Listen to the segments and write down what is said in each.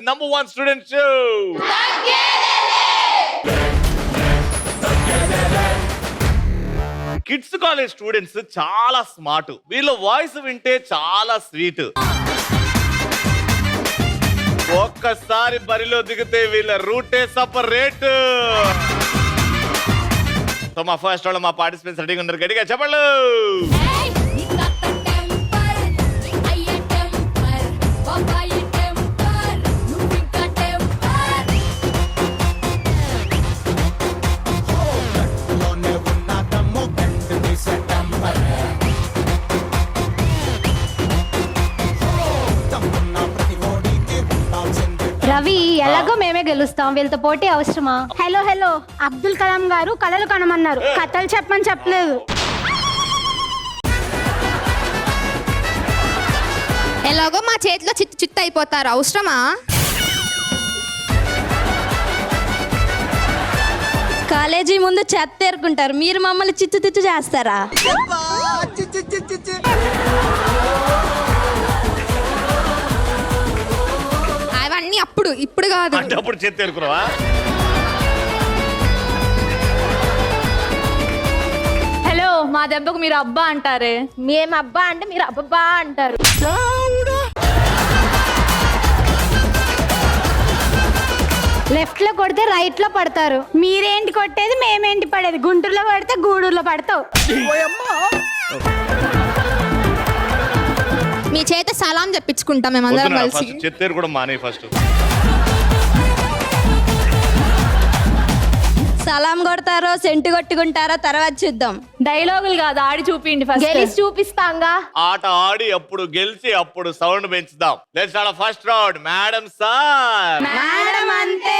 The #1 student show. Kids college students చాలా smart. వీళ్ళ voice వింటే చాలా స్వీట్. ఒక్కసారి బరిలో దిగితే వీళ్ళ రూటే సపరేట్. సో మా ఫస్ట్ వాళ్ళు మా పార్టిసిపెంట్స్ రెడీగా ఉన్నారు. గట్టిగా చెప్పండి. రవి, ఎలాగో మేమే గెలుస్తాం, వీళ్ళతో పోటీ అవసరమా? హలో అబ్దుల్ కలాం గారు కలలు కనమన్నారు, కథలు చెప్పమని చెప్పలేదు. ఎలాగో మా చేతిలో చిత్తు అయిపోతారు, అవసరమా? కాలేజీ ముందు చెత్త ఏరుకుంటారు, మీరు మమ్మల్ని చిత్తు చేస్తారా? అవన్నీ ఇప్పుడు కాదు. అంటే అప్పుడు చేతి ఎరుకున్నావా? హలో, మా దెబ్బకు మీరు అబ్బా అంటారే, మేము అబ్బా అంటే మీరు అబ్బా అంటారు. లెఫ్ట్ లో కొడితే రైట్ లో పడతారు. మీరేంటి కొట్టేది, మేమేంటి పడేది? గుంటూరులో పడితే గూడూరులో పడతావు. మీ చేత సలాం చెప్పించుకుంటాం మేమందరం కలిసి. చెత్తేరు కూడా మానే ఫస్ట్. సలాం కొడతారో సెంటు కొట్టుకుంటారో తర్వాత చూద్దాం. డైలాగులు కాదు, ఆడి చూపిండి. గెలిచి చూపిస్తాంగా. ఆట ఆడి అప్పుడు గెలిచి అప్పుడు సౌండ్ పెంచుదాం. Let's start first round. Madam sir, madam అంతే.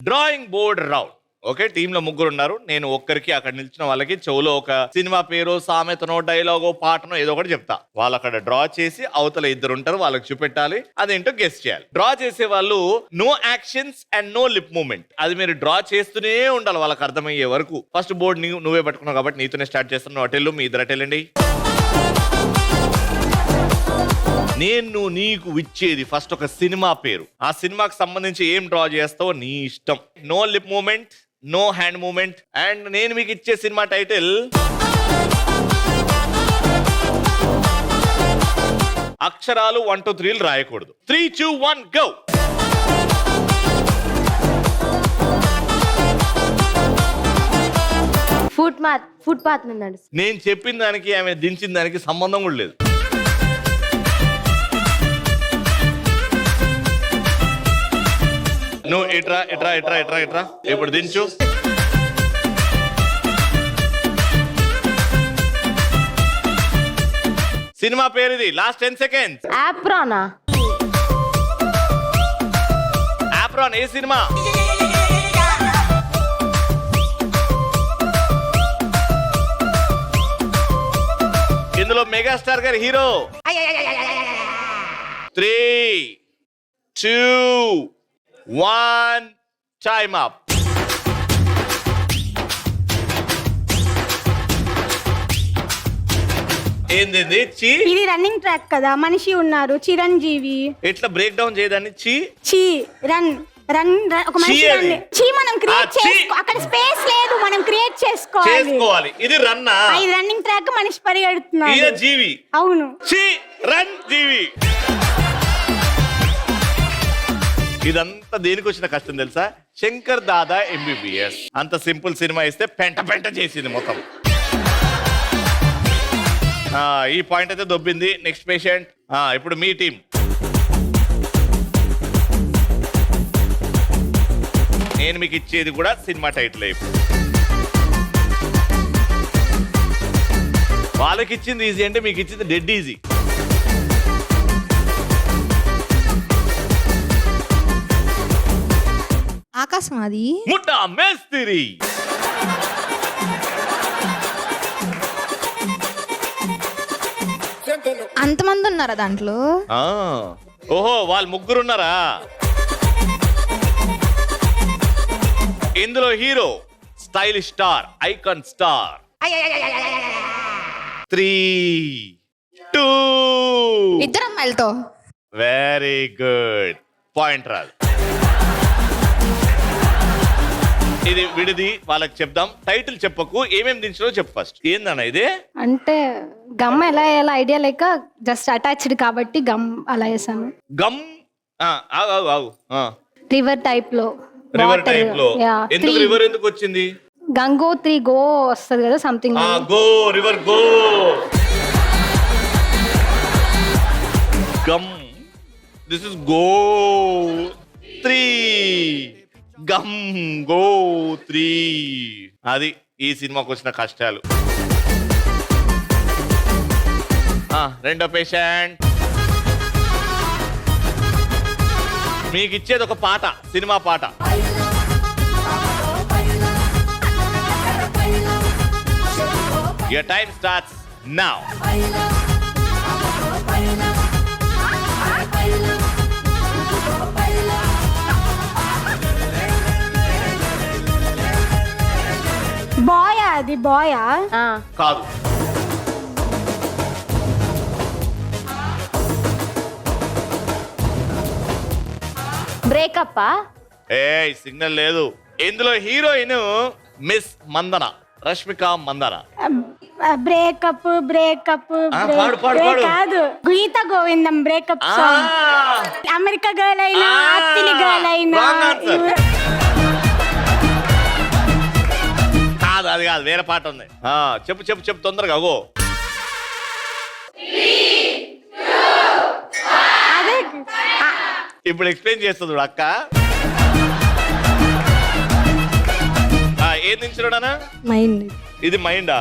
Drawing board round. Okay, team లో ముగ్గురు ఉన్నారు. నేను ఒక్కరికి అక్కడ నిల్చిన వాళ్ళకి చెవులో ఒక సినిమా పేరు, సామెతనో, డైలాగో, పాటనో ఏదో ఒకటి చెప్తా. వాళ్ళు అక్కడ డ్రా చేసి అవతల ఇద్దరు ఉంటారు, వాళ్ళకి చూపెట్టాలి. అదేంటో గెస్ చేయాలి. డ్రా చేసే వాళ్ళు no actions and no lip movement. అది మీరు డ్రా చేస్తూనే ఉండాలి వాళ్ళకి అర్థమయ్యే వరకు. ఫస్ట్ బోర్డ్ నువ్వే పట్టుకున్నావు కాబట్టి నీతోనే స్టార్ట్ చేస్తున్నావు. అటెళ్ళు, మీ ఇద్దరు అటెళ్ళండి. నేను నీకు ఇచ్చేది ఫస్ట్ ఒక సినిమా పేరు. ఆ సినిమాకి సంబంధించి ఏం డ్రా చేస్తావో నీ ఇష్టం. No lip movement, no hand movement. And నేను మీకు ఇచ్చే సినిమా టైటిల్ అక్షరాలు 1 2 3 రాయకూడదు. 3 2 1 గో. ఫుట్ పాత్ మీద నడుస్తుంది. నేను చెప్పిన దానికి ఆమె దించిన దానికి సంబంధం కూడా లేదు. నువ్వు ఇట్రా ఇట్రా ఇట్రా ఇట్రా ఇట్రా. ఇప్పుడు దించు. సినిమా పేరు ఇది. Last 10 seconds. ఆప్రానా? ఆప్రాన్ ఏ సినిమా? ఇందులో మెగాస్టార్ గారి హీరో. 3 2 1 టైమ్ అప్. ఏంది ఇది రన్నింగ్ ట్రాక్ కదా, మనిషి ఉన్నారు, చిరంజీవి. ఎట్లా బ్రేక్ డౌన్ చేయదాన్ని? చీ రన్ రన్ ఒక మనిషి రన్. చీ మనం క్రియేట్ చేసుకో, అక్కడ స్పేస్ లేదు, మనం క్రియేట్ చేసుకోవాలి. ఇది రన్నా? ఇది రన్నింగ్ ట్రాక్, మనిషి పరిగెడుతున్నాడు. జీవి. అవును. చీ రన్ జీవి. ఇదంతా దేనికి వచ్చిన కష్టం తెలుసా? శంకర్ దాదా MBBS. అంత సింపుల్ సినిమా ఇస్తే పెంట పెంట చేసింది మొత్తం. ఈ పాయింట్ అయితే దొబ్బింది. Next patient. ఇప్పుడు మీ టీం. నేను మీకు ఇచ్చేది కూడా సినిమా టైటిల్. వాళ్ళకి ఇచ్చింది ఈజీ అంటే మీకు ఇచ్చింది డెడ్ ఈజీ. ఆకాశం అది. ముఠా మేస్తిరి. అంతమంది ఉన్నారా దాంట్లో? ఓహో, వాళ్ళు ముగ్గురు ఉన్నారా? ఇందులో hero stylish star, icon star. 3 2 ఇద్దరు అమ్మాయిలతో వెరీ గుడ్. పాయింట్ రాదు. ఇది విడిది, వాళ్ళకి చెప్దాం. టైటిల్ చెప్పకు, ఏమేమి దించినో చెప్పు ఫస్ట్. ఏందన్న ఇది? అంటే గమ్ ఎలా ఎలా ఐడియా లేక జస్ట్ అటాచ్డ్ కాబట్టి గమ్ అలా వేసాను. గమ్. ఆగు ఆగు ఆగు. రివర్ టైప్ లో, రివర్ టైప్ లో. ఎందుకు రివర్ ఎందుకు వచ్చింది? గంగోత్రి గో వస్తుంది కదా something. Go river go. Gum. This is go 3. Gum go 3. అది ఈ సినిమాకి వచ్చిన కష్టాలు. రెండో పేషెంట్. మీకు ఇచ్చేది ఒక పాట, సినిమా పాట. Your time starts now. బాయా అది బాయా? కాదు. బ్రేకప్. సిగ్నల్ లేదు. ఇందులో heroine miss Mandanna, Rashmika Mandanna. Breakup breakup పాడు, పాడు, పాడు. కాదు, Geetha Govindam breakup song. America girl అయినా అత్తిలి గర్ల్ అయినా. Wrong answer. కాదు, అది కాదు, వేరే పాట ఉంది. చెప్పు చెప్పు చెప్పు తొందరగా. అగో అదే ఇప్పుడు ఎక్స్ప్లెయిన్ చేస్తుంది చూడు అక్క. ఏం దించున్నాడా? మైండ్. ఇది మైండా?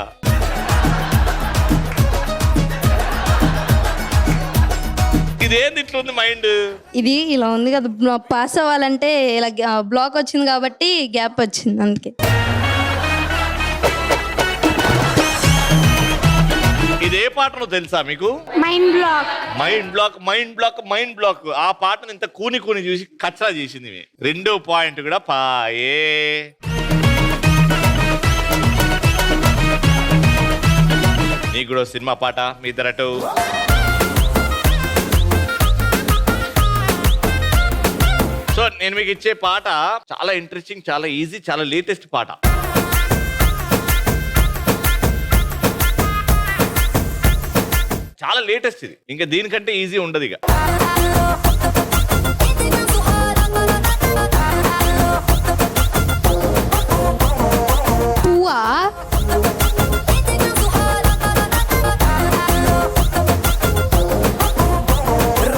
ఇదేం ఇట్లుంది మైండ్? ఇది ఇలా ఉంది కదా, పాస్ అవ్వాలంటే ఇలా బ్లాక్ వచ్చింది కాబట్టి గ్యాప్ వచ్చింది, అందుకే. ఇదే పాటను తెలుసా మీకు? Mind block. Mind block, mind block, mind block. ఆ పాటను ఇంత కూని కూని చూసి కచ్చరా చేసింది. రెండో పాయింట్ కూడా పాయే. నీకు కూడా సినిమా పాట, మీ ఇద్దరటు. సో నేను మీకు ఇచ్చే పాట చాలా ఇంట్రెస్టింగ్, చాలా ఈజీ, చాలా లేటెస్ట్ పాట. చాలా లేటెస్ట్ ఇది. ఇంకా దీనికంటే ఈజీ ఉండదు ఇక.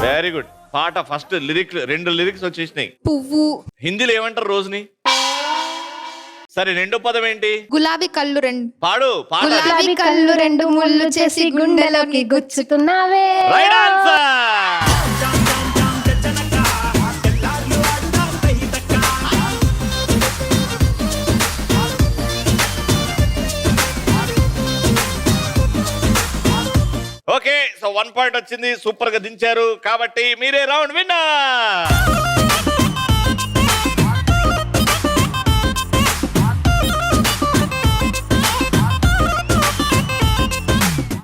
Very good. పాట ఫస్ట్ లిరిక్, 2 లిరిక్స్ వచ్చేసినాయి. పువ్వు. హిందీలో ఏమంటారు రోజుని? సరే, రెండో పదం ఏంటి? గులాబీ కళ్ళు 2. పాడు పాట. గులాబీ కళ్ళు 2 ముళ్ళు చేసి గుండెలోకి గుచ్చుతున్నావే. Right answer. Okay, so 1 point వచ్చింది. సూపర్ గా దించారు కాబట్టి మీరే round winner.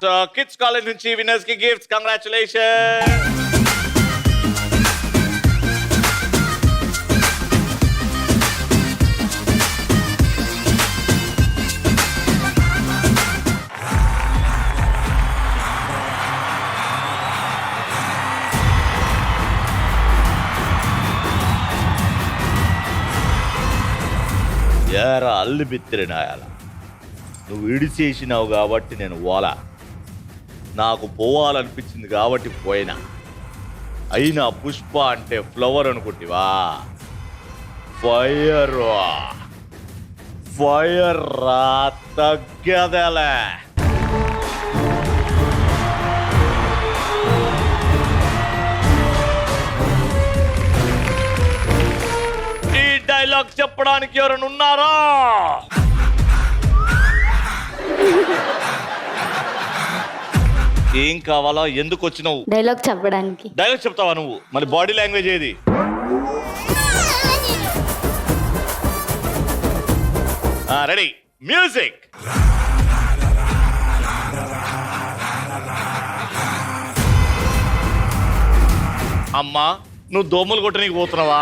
So kids college నుంచి విన్నర్స్ కి గిఫ్ట్స్. కంగ్రాచులేషన్. యారా అల్లు బిత్తిరినాయాల, నువ్వు ఇడిచేసినావు కాబట్టి నేను ఓలా, నాకు పోవాలనిపించింది కాబట్టి పోయినా. అయినా పుష్ప అంటే ఫ్లవర్ అనుకుంటివా? ఫైర్ ఫైర్ రా, తగ్గదలే. ఈ డైలాగ్ చెప్పడానికి ఎవరైనా ఉన్నారా? ఏం కావాలా? ఎందుకు వచ్చినావు? డైలాగ్ చెప్పడానికి. డైలాగ్ చెప్తావా నువ్వు? మరి బాడీ లాంగ్వేజ్ ఏది? Ready, music. అమ్మా నువ్వు దోమలు కొట్టనీకి పోతున్నావా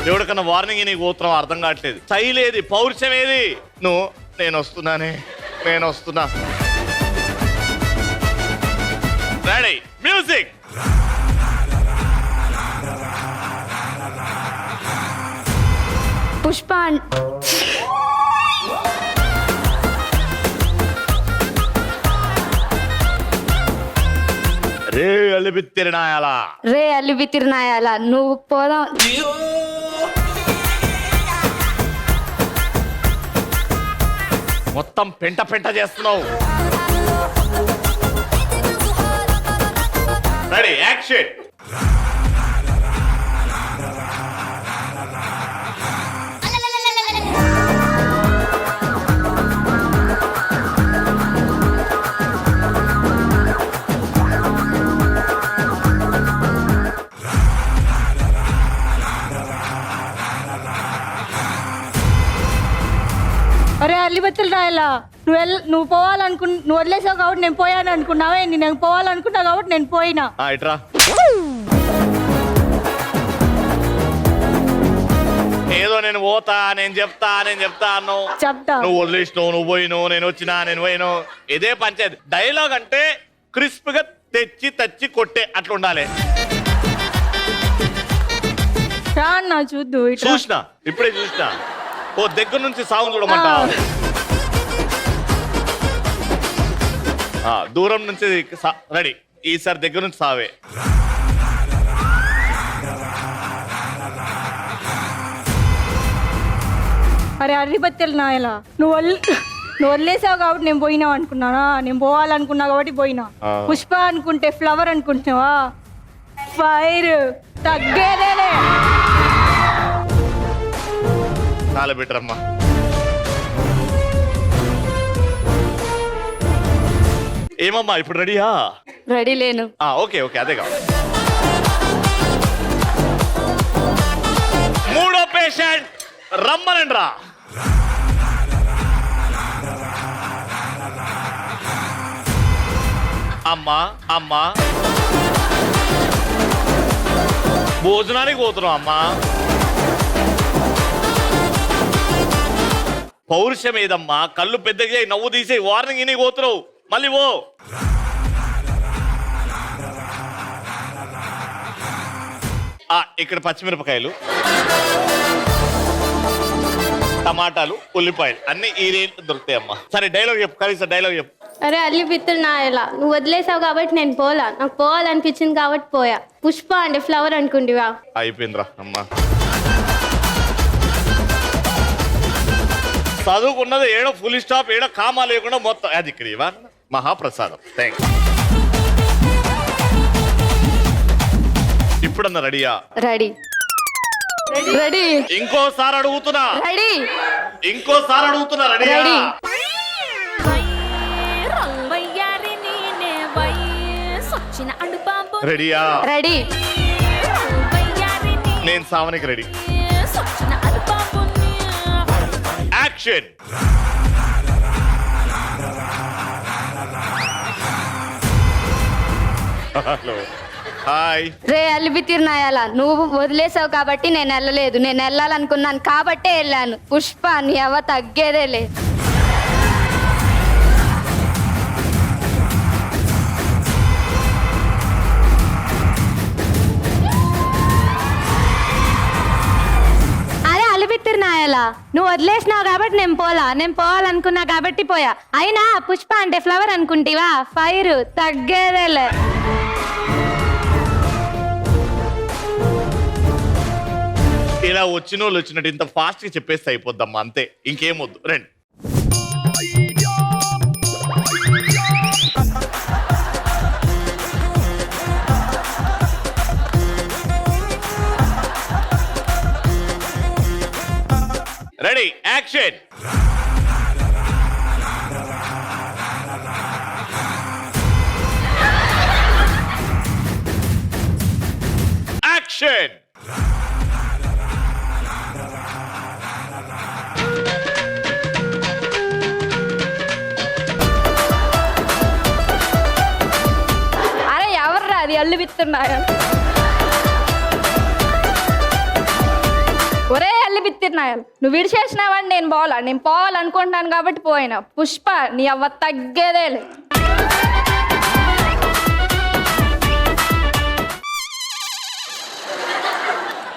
ఎవరికన్నా వార్నింగ్ నీకు పోతున్నావా అర్థం కావట్లేదు. శైలి ఏది, పౌరుషం ఏది? నువ్వు నేను వస్తున్నా. Ready, music. పుష్ప రే అలిబిత్తిరినాయాలా రే అల్లి తిరునాయాల నువ్వు పోదాం. మొత్తం పెంట చేస్తున్నావు. Ready, action. అరే అల్లిబత్తులు రాయలా నువ్వు నువ్వు వదిలేసావు కాబట్టి నేను పోయాను అనుకున్నావే. నేను పోవాలనుకున్నా కాబట్టి నేను పోయినా. ఇట్రా. ఏదో నేను పోతా, నేను చెప్తా అన్నావు. చెప్తా. నువ్వు వదిలేసినావు, నువ్వు పోయినావు, నేను వచ్చినా, నేను పోయినావు. ఇదే పంచాయతీ. డైలాగ్ అంటే క్రిస్ప్ గా తెచ్చి కొట్టే అట్లా ఉండాలి. అన్నా చూద్దు. ఇప్పుడే చూసినా. ఓ దగ్గర నుంచి సాగు చూడమంటా. దూరం నుంచి రెడీ. ఈసారి దగ్గర నుంచి సావే. అరే అర్రిబత్తెలు నాయలా నువ్వు వదిలేసావు కాబట్టి నేను పోయినావు అనుకున్నానా. నేను పోవాలనుకున్నా కాబట్టి పోయినా. పుష్ప అనుకుంటే ఫ్లవర్ అనుకుంటున్నావా? ఫైర్ తగ్గేదేలే. చాలా బెటర్ అమ్మా. ఏమమ్మా ఇప్పుడు రెడీయా? రెడీ లేను. ఓకే అదే కావాలి. మూడో పేషెంట్ రమ్మనండి రా. అమ్మా భోజనానికి పోతున్నాం అమ్మా. పౌరుషం ఏదమ్మా? కళ్ళు పెద్దగా నవ్వు తీసే వార్నింగ్ ఇని పోతున్నావు. మళ్ళీ ఓ ఇక్కడ పచ్చిమిరపకాయలు, టమాటాలు, ఉల్లిపాయలు అన్ని ఈ రేట్ దొరుకుతాయి అమ్మా. సరే డైలాగ్ చెప్పు, కనీసం డైలాగ్ చెప్పు. అరే అల్లి బిత్తులు నాయలా నువ్వు వదిలేసావు కాబట్టి నేను పోలా. నాకు పోవాలనిపించింది కాబట్టి పోయా. పుష్ప అంటే ఫ్లవర్ అనుకుంటివా? అయిపోయిందిరా అమ్మా. చదువుకున్నది ఏడో ఫుల్ స్టాప్, ఏడో కామా లేకుండా మొత్తం అది ఇక్కడ మహాప్రసాదం. థ్యాంక్స్. ఇప్పుడన్నా రెడీయా? రెడీ. ఇంకోసారి అడుగుతున్నా. రెడీ. రెడీయా? రెడీ. నేను సావనికి రెడీ. యాక్షన్. Hello, hi. రే అల్లి తిరునాయాల నువ్వు వదిలేసావు కాబట్టి నేను వెళ్ళలేదు. నేను వెళ్ళాలనుకున్నాను కాబట్టే వెళ్ళాను. పుష్ప నీ అవ్వ తగ్గేదేలే. నాయలా నువ్వు వదిలేసినావు కాబట్టి నేను పోలా. నేను పోవాలనుకున్నా కాబట్టి పోయా. అయినా పుష్ప అంటే ఫ్లవర్ అనుకుంటివా? ఫైర్ తగ్గేదేలే. ఇలా వచ్చిన వాళ్ళు వచ్చినట్టు ఇంత ఫాస్ట్ గా చెప్పేస్తే అయిపోద్దమ్మా, అంతే, ఇంకేం వద్దు. రండి. Ready, action. యాక్షన్. అరే ఎవర్రా అది? అల్లి అల్లి బిత్తిర్నాయాలు ఒరే అల్లి బిత్తిర్నాయాలు నువ్వు విడిచేసినావని నేను పోవాలనుకుంటున్నాను కాబట్టి పోయినా. పుష్ప నీ అవ్వ తగ్గేదేలే.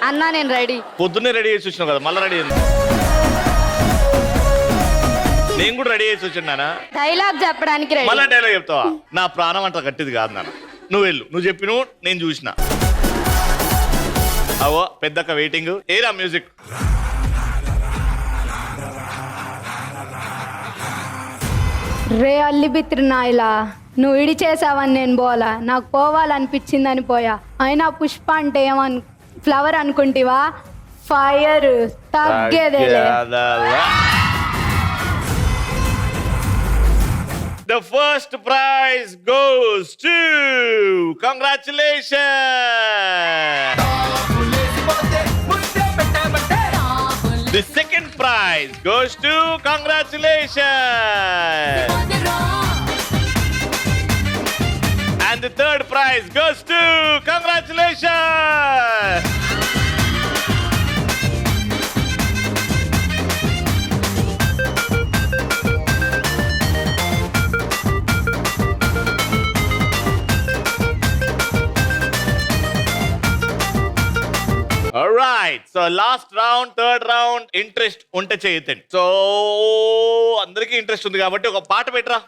అన్నా నేను రెడీ. పొద్దున్నే రెడీ చేసి వచ్చినావు కదా, మళ్ళీ రెడీ అయింది. నేను కూడా రెడీ చేసి వచ్చిన్నానా, డైలాగ్ చెప్పడానికి రెడీ. మళ్ళీ డైలాగ్ చెప్తావా? నా ప్రాణం అంత గట్టిది కాదు నాన్న. నువ్వు వెళ్ళు, నువ్వు చెప్పిన నేను చూసిన. అవో పెద్దక్క వెయిటింగ్. ఏరా మ్యూజిక్. రే అల్లి బిత్రినాయలా నువ్వు ఇడి చేసావని నేను పోలా, నాకు పోవాలనిపించిందని పోయా. అయినా పుష్ప అంటే ఫ్లవర్ అనుకుంటివా? ఫైర్ తగ్గేదేలే. The first prize goes to congratulations. The second prize goes to congratulations. And the third prize goes to congratulations. Alright, so last round, third round, interest ఉంటే చేయతండి. సో అందరికీ ఇంట్రెస్ట్ ఉంది కాబట్టి ఒక పాట పెట్టరా.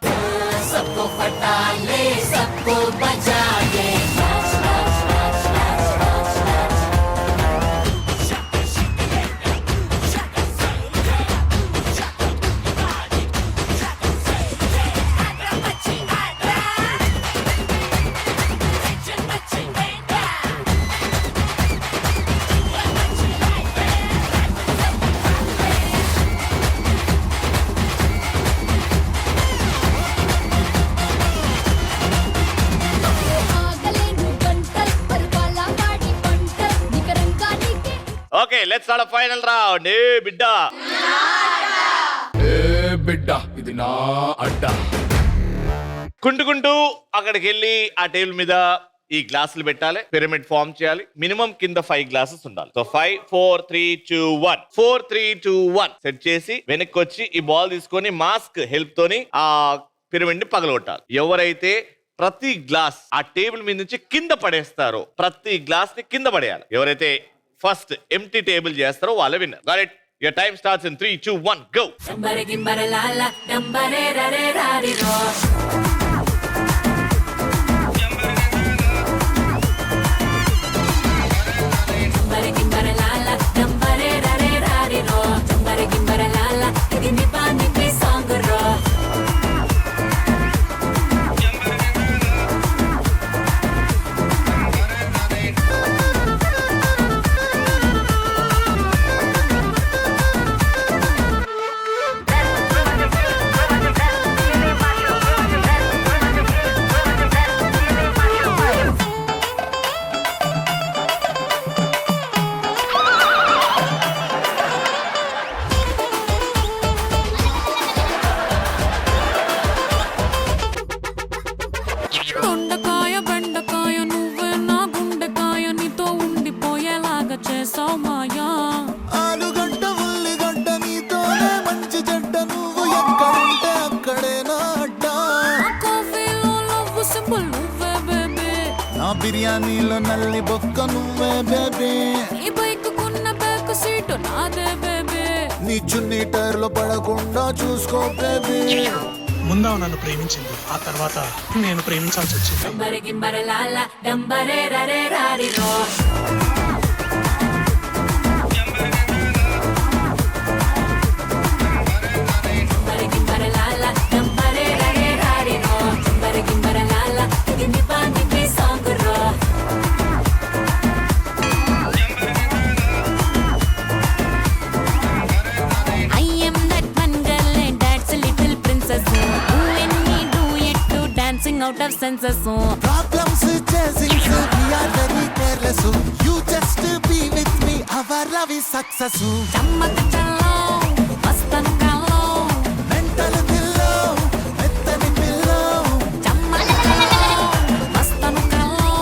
Okay, let's start final round. ఏ బిడ్డా ఇది నా అడ్డా. కుంటుకుంటూ అక్కడికి వెళ్ళి ఆ టేబుల్ మీద ఈ గ్లాసులు పెట్టాలి, పిరమిడ్ ఫామ్ చేయాలి. మినిమం కింద 5 గ్లాసెస్ ఉండాలి. సో 5 4 3 2 1 4 3 2 1 సెట్ చేసి వెనక్కి వచ్చి ఈ బాల్ తీసుకొని మాస్క్ హెల్ప్ తోని ఆ పిరమిడ్ ని పగలగొట్టాలి. ఎవరైతే ప్రతి గ్లాస్ ఆ టేబుల్ మీద నుంచి కింద పడేస్తారో, ప్రతి గ్లాస్ ని కింద పడేయాలి. ఎవరైతే ఫస్ట్ ఎంటీ టేబుల్ చేస్తారో వాళ్ళే winner. Got it. Your time starts in 3 2 1 go. దొండకాయ బెండకాయ నువ్వే నా గుండెకాయ, నీతో ఉండిపోయేలాగా చేసావు మాయా. ఆలుగడ్డ ఉల్లిగడ్డ నీతోనే మంచి చెడ్డ, నువ్వు ఎక్కడుంటే అక్కడే నా అడ్డా. కాఫీలో లవ్వు సింబల్ నువ్వే బేబీ, నా బిర్యానీలో నల్లి బొక్క నువ్వే బేబీ, ఈ బైక్ కున్న బ్యాక్ సీటు నాదే బేబీ. నీ చున్నీ టైర్లో పడకుండా చూసుకో బేబీ. ముందా నన్ను ప్రేమించింది, ఆ తర్వాత నేను ప్రేమించాల్సి వచ్చింది. I am that one girl and that's a little princess. When we do it to dancing out of senses. Problems chasing, we are very careless. You just be with me, our love is success. చమ్మక చల్లో మస్తను కల్లో, Mental pillow, మెత్తని pillow. చమ్మక చల్లో మస్తను కల్లో,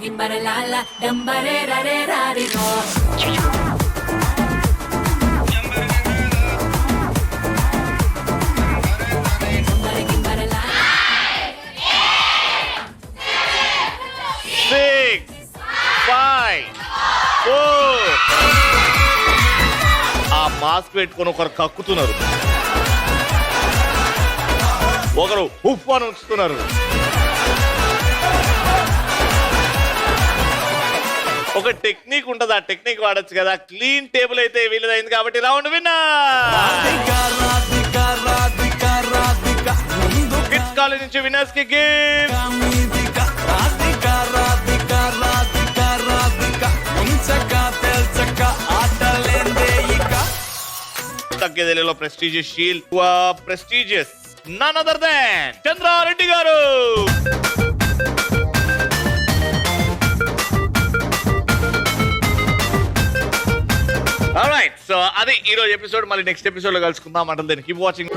గింబరలాల డంబరే రరే రారిరో Six, 5, 4. ఆ mask పెట్టుకొని ఒకరు కక్కుతున్నారు, ఒకరు ఉప్పు అని ఉంచుతున్నారు. ఒక టెక్నిక్ ఉంటుంది, ఆ టెక్నిక్ వాడచ్చు కదా. క్లీన్ టేబుల్ అయితే వీళ్ళదైంది కాబట్టి రౌండ్ విన్నర్. కిడ్స్ కాలేజ్ నుంచి విన్నర్స్ కి గిఫ్ట్. తగ్గేదిలో prestigious shield, prestigious none other than Chandra Reddy గారు. ఆల్రైట్, సో అది ఈ రోజు ఎపిసోడ్. మళ్ళీ నెక్స్ట్ ఎపిసోడ్ లో కలుసుకుందాం. అంటే కీప్ వాచింగ్.